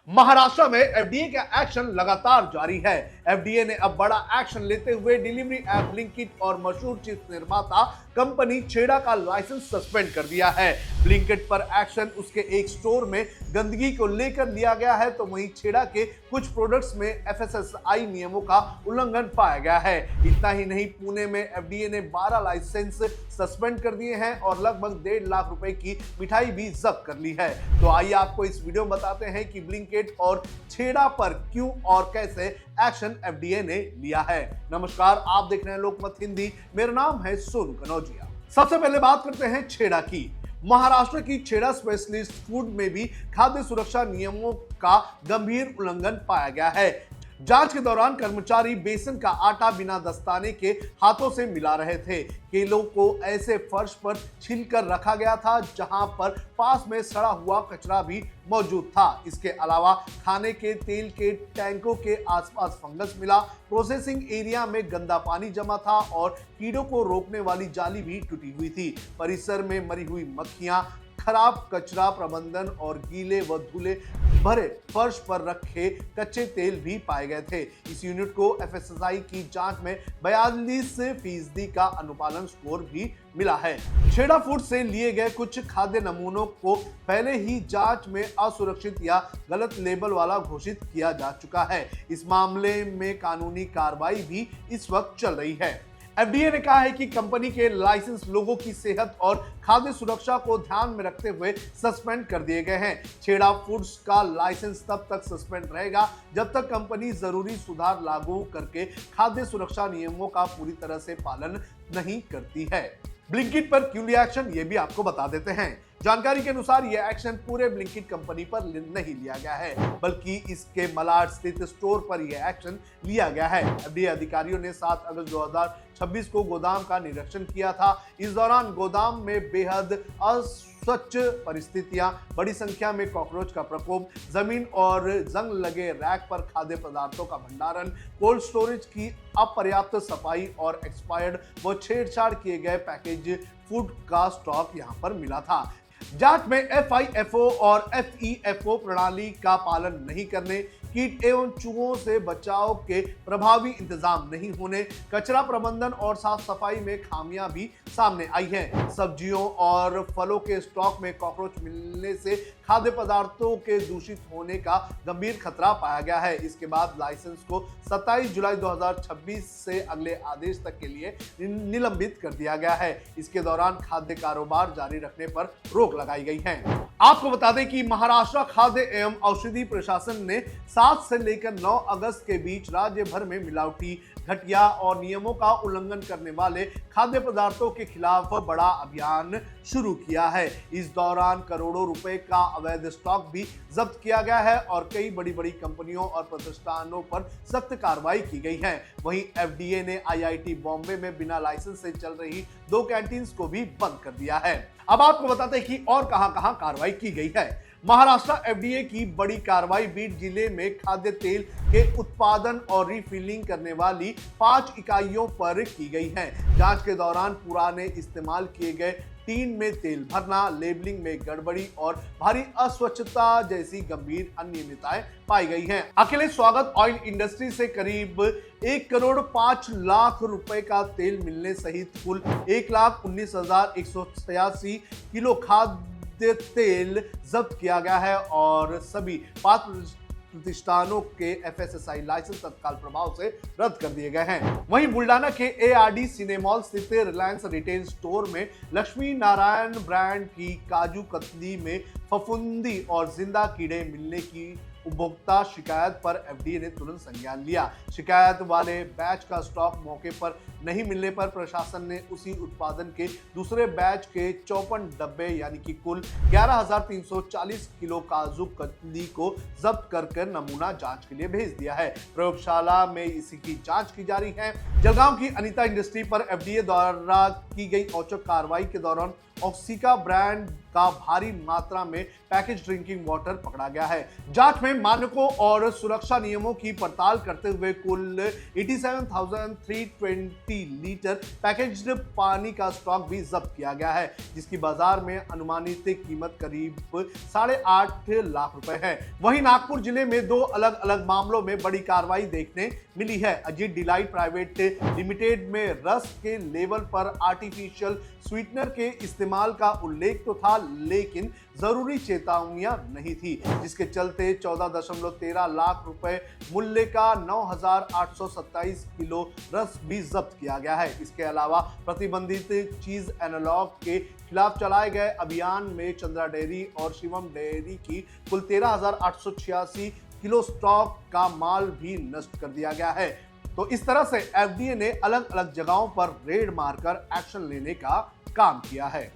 महाराष्ट्र में एफडीए का एक्शन लगातार जारी है। एफडीए ने अब बड़ा एक्शन लेते हुए डिलीवरी ऐप ब्लिंकिट और मशहूर चिप्स निर्माता कंपनी छेड़ा का लाइसेंस सस्पेंड कर दिया है। ब्लिंकिट पर एक्शन उसके एक स्टोर में गंदगी को लेकर लिया गया है, तो वहीं छेड़ा के कुछ प्रोडक्ट्स में एफएसएसआई नियमों का उल्लंघन पाया गया है। इतना ही नहीं, पुणे में एफडीए ने 12 लाइसेंस सस्पेंड कर दिए हैं और लगभग 1.5 लाख रुपए की मिठाई भी जब्त कर ली है। तो आइए आपको इस वीडियो में बताते हैं कि ब्लिंकिट और छेड़ा पर क्यों और कैसे एक्शन एफडीए ने लिया है। नमस्कार, आप देख रहे हैं लोकमत हिंदी। मेरा नाम है सोनू कनौजिया। सबसे पहले बात करते हैं छेड़ा की। महाराष्ट्र की छेड़ा स्पेशलिस्ट फूड में भी खाद्य सुरक्षा नियमों का गंभीर उल्लंघन पाया गया है। जांच के दौरान कर्मचारी बेसन का आटा बिना दस्ताने के हाथों से मिला रहे थे। केलों को ऐसे फर्श पर छीलकर रखा गया था जहां पर पास में सड़ा हुआ कचरा भी मौजूद था। इसके अलावा खाने के तेल के टैंकों के आसपास फंगस मिला। प्रोसेसिंग एरिया में गंदा पानी जमा था और कीड़ों को रोकने वाली जाली भी टूटी हुई थी। परिसर में मरी हुई मक्खियां, खराब कचरा प्रबंधन और गीले व धूले भरे फर्श पर रखे कच्चे तेल भी पाए गए थे। इस यूनिट को एफएसएसआई की जांच में 42% का अनुपालन स्कोर भी मिला है। छेड़ा फूड से लिए गए कुछ खाद्य नमूनों को पहले ही जांच में असुरक्षित या गलत लेबल वाला घोषित किया जा चुका है। इस मामले में कानूनी कार्रवाई भी इस वक्त चल रही है। एफडीए ने कहा है कि कंपनी के लाइसेंस लोगों की सेहत और खाद्य सुरक्षा को ध्यान में रखते हुए सस्पेंड कर दिए गए हैं। छेड़ा फूड्स का लाइसेंस तब तक सस्पेंड रहेगा जब तक कंपनी जरूरी सुधार लागू करके खाद्य सुरक्षा नियमों का पूरी तरह से पालन नहीं करती है। ब्लिंकिट पर क्यों लिया एक्शन, ये भी आपको बता देते हैं। जानकारी के अनुसार यह एक्शन पूरे ब्लिंकिट कंपनी पर नहीं लिया गया है, बल्कि इसके मलाड स्थित स्टोर पर यह एक्शन लिया गया है। एफडीए अधिकारियों ने 7 अगस्त 2026 को गोदाम का निरीक्षण किया था। इस दौरान गोदाम में बेहद अस्वच्छ परिस्थितियां, बड़ी संख्या में कॉकरोच का प्रकोप, जमीन और जंग लगे रैक पर खाद्य पदार्थों का भंडारण, कोल्ड स्टोरेज की अपर्याप्त सफाई और एक्सपायर्ड व छेड़छाड़ किए गए पैकेज फूड का स्टॉक यहां पर मिला था। जांच में एफआईएफओ और एफईएफओ प्रणाली का पालन नहीं करने, कीट एवं चूहों से बचाव के प्रभावी इंतजाम नहीं होने, कचरा प्रबंधन और साफ सफाई में खामियां भी सामने आई हैं। सब्जियों और फलों के स्टॉक में कॉकरोच मिलने से खाद्य पदार्थों के दूषित होने का गंभीर खतरा पाया गया है। इसके बाद लाइसेंस को 27 जुलाई 2026 से अगले आदेश तक के लिए निलंबित कर दिया गया है। इसके दौरान खाद्य कारोबार जारी रखने पर रोक लगाई गई है। आपको बता दें कि महाराष्ट्र खाद्य एवं औषधि प्रशासन ने 7 से लेकर 9 अगस्त के बीच राज्य भर में मिलावटी, घटिया और नियमों का उल्लंघन करने वाले खाद्य पदार्थों के खिलाफ बड़ा अभियान शुरू किया है। इस दौरान करोड़ों रुपए का अवैध स्टॉक भी जब्त किया गया है और कई बड़ी बड़ी कंपनियों और प्रतिष्ठानों पर सख्त कार्रवाई की गई है। वहीं एफडीए ने आईआईटी बॉम्बे में बिना लाइसेंस से चल रही 2 कैंटीन्स को भी बंद कर दिया है। अब आपको बताते हैं कि और कहां-कहां कार्रवाई की गई है। महाराष्ट्र एफडीए की बड़ी कार्रवाई बीड जिले में खाद्य तेल के उत्पादन और रिफिलिंग करने वाली 5 इकाइयों पर की गई है। जांच के दौरान पुराने इस्तेमाल किए गए टीन में तेल भरना, लेबलिंग में गड़बड़ी और भारी अस्वच्छता जैसी गंभीर अनियमितताएं पाई गई हैं। अकेले स्वागत ऑयल इंडस्ट्री से करीब 1 करोड़ 5 लाख रुपए का तेल मिलने सहित कुल 1,19,186 किलो खाद्य तेल जब्त किया गया है और सभी 5 प्रतिष्ठानों के एफएसएसआई लाइसेंस तत्काल प्रभाव से रद्द कर दिए गए हैं। वहीं बुल्डाना के एआरडी सिनेमॉल स्थित रिलायंस रिटेल स्टोर में लक्ष्मी नारायण ब्रांड की काजू कतली में फफूंदी और जिंदा कीड़े मिलने की उपभोक्ता शिकायत पर एफडीए ने तुरंत संज्ञान लिया। शिकायत वाले बैच का स्टॉक मौके पर नहीं मिलने पर प्रशासन ने उसी उत्पादन के दूसरे बैच के 54 डब्बे यानी कि कुल 11,340 किलो काजू कतली को जब्त कर नमूना जांच के लिए भेज दिया है। प्रयोगशाला में इसी की जांच की जा रही है। जलगांव की अनीता इंडस्ट्री पर एफडीए द्वारा की गई औचक कार्रवाई के दौरान ऑक्सिका ब्रांड का भारी मात्रा में पैकेज ड्रिंकिंग वाटर पकड़ा गया है। जांच में मानकों और सुरक्षा नियमों की पड़ताल करते हुए कुल 87,320 लीटर पैकेज्ड पानी का स्टॉक भी जब्त किया गया है, जिसकी बाजार में अनुमानित कीमत करीब 8.5 लाख रुपए है। वहीं नागपुर जिले में दो अलग अलग मामलों में बड़ी कार्रवाई देखने मिली है। अजीत डिलाइट प्राइवेट लिमिटेड में रस के लेवल पर आर्टिफिशियल स्वीटनर के इस्तेमाल का उल्लेख तो था, लेकिन जरूरी चेतावनियां नहीं थी, जिसके चलते 14.13 लाख रुपए मूल्य का 9,827 किलो रस भी जब्त किया गया है। इसके अलावा प्रतिबंधित चीज एनालॉग के खिलाफ चलाए गए अभियान में चंद्रा डेयरी और शिवम डेयरी की कुल 13,886 किलो स्टॉक का माल भी नष्ट कर दिया गया है। तो इस तरह से एफडीए ने अलग अलग जगहों पर रेड मारकर एक्शन लेने का काम किया है।